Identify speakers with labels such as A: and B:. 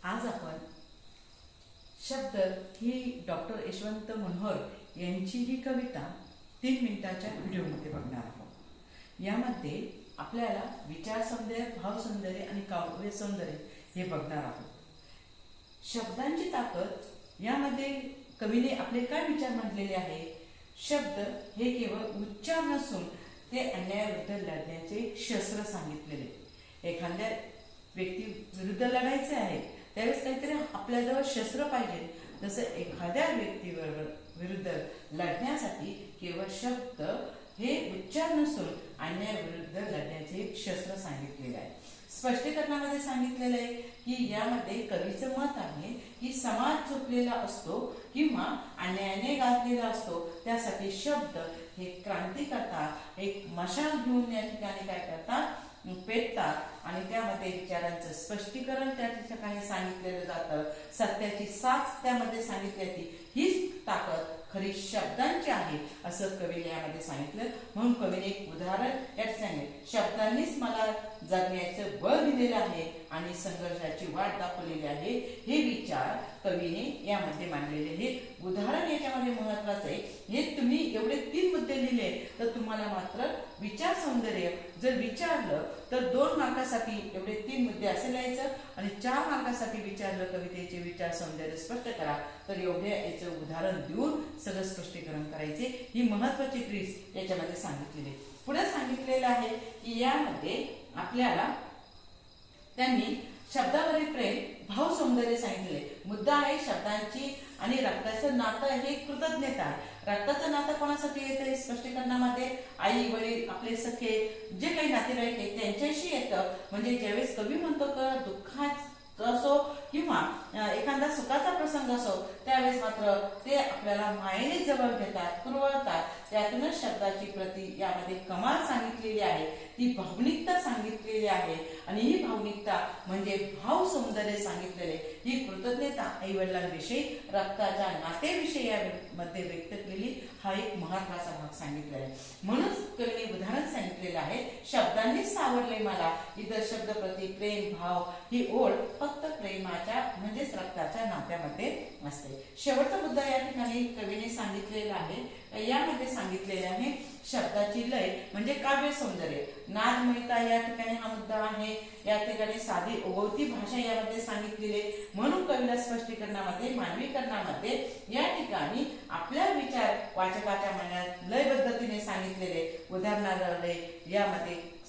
A: आज आपण शब्द ही डॉक्टर यशवंत मनोहर यांची ही कविता 3 मिनिटाच्या व्हिडिओमध्ये बघणार आहोत। यामध्ये आपल्याला विचार सौंदर्य, भाव सौंदर्य आणि काव्य सौंदर्य हे बघणार आहोत। शब्दांची ताकद यामध्ये कवीने आपले काय विचार मांडलेले आहे। शब्द हे केवळ उच्चार नसून ते अन्यायाविरुद्ध लढण्याचे शस्त्र सांगितलेले। एखाद्या व्यक्ती विरुद्ध लढायचे आहे त्यावेळेस काहीतरी आपल्याजवळ शस्त्र पाहिजे। जसं एखाद्या व्यक्तीवर विरुद्ध लढण्यासाठी केवळ शब्द हे उच्चार नसून अन्यायाविरुद्ध लढण्याचे एक शस्त्र सांगितलेले आहे। स्पष्टीकरणामध्ये सांगितलेलं आहे की यामध्ये कवीचं मत आहे की समाज झोपलेला असतो किंवा अन्यायाने गाजलेला असतो, त्यासाठी शब्द हे क्रांती करतात, एक मशाल घेऊन या ठिकाणी काय करतात, पेटतात आणि त्यामध्ये विचारांचं स्पष्टीकरण त्या ठिकाणी सांगितलेलं जातं। सत्याची साच त्यामध्ये सांगितली जाते। हीच ताकद खरी शब्दांची आहे असं कवीने यामध्ये सांगितलं। म्हणून कवीने एक उदाहरण यात सांगितले, शब्दांनीच मला जगण्याचं बळ दिलेलं आहे आणि संघर्षाची वाट दाखवलेली आहे। हे विचार कवीने यामध्ये मांडलेले हे उदाहरण याच्यामध्ये महत्वाचं आहे। हे तुम्ही एवढे 3 मुद्दे लिहिले तर तुम्हाला मात्र विचार सौंदर्य जर विचारलं तर 2 मार्कासाठी एवढे 3 मुद्दे असे लिहायचं आणि 4 मार्कासाठी विचारलं कवितेचे विचार सौंदर्य स्पष्ट करा तर एवढे याचं उदाहरण देऊन सगळं स्पष्टीकरण करायचे। ही महत्वाची ट्रिक्स याच्यामध्ये सांगितलेली। पुढे सांगितलेलं आहे की यामध्ये आपल्याला त्यांनी शब्दावरील प्रेम, भाव सौंदर्य सांगितले। मुद्दा आहे शब्दांची आणि रक्ताचं नातं हे कृतज्ञता आहे। रक्ताचं नातं कोणासाठी येतं स्पष्टीकरणामध्ये, आई वडील आपले सखे जे काही नातेवाईक आहेत त्यांच्याशी येतं। म्हणजे ज्यावेळेस कवी म्हणतो का दुःखात असो किंवा एखादा सुखाचा प्रसंग असो त्यावेळेस मात्र ते आपल्याला मायेने जवळ घेतात, कुरवळतात। त्यातूनच शब्दाची प्रती यामध्ये कमाल सांगितलेली आहे, ती भावनिकता सांगितलेली आहे आणि ही भावनिकता म्हणजे भाव सौंदर्य सांगितलेले। ही कृतज्ञता आई वडिलांविषयी, रक्ताच्या नातेविषयी यामध्ये व्यक्त केलेली हा एक महत्वाचा भाग सांगितलेला आहे। म्हणून कवीने उदाहरण सांगितलेलं आहे, शब्दांनीच सावरले मला। इतर शब्द प्रति प्रेम, भाव ही ओढ फक्त प्रेमाच्या म्हणजेच रक्ताच्या नात्यामध्ये असते। शेवटचा मुद्दा या ठिकाणी कवीने सांगितलेला आहे। यामध्ये सांगितलेले आहे शब्दाची लय म्हणजे काव्य सौंदर्य, नादमयता या ठिकाणी हा मुद्दा आहे। या ठिकाणी साधी ओघवती भाषा यामध्ये सांगितलेली। म्हणून कवीला स्पष्टीकरणामध्ये, मानवीकरणामध्ये या ठिकाणी आपल्या विचार वाचकाच्या मनात लय पद्धतीने सांगितलेले। उदाहरणार्थ यामध्ये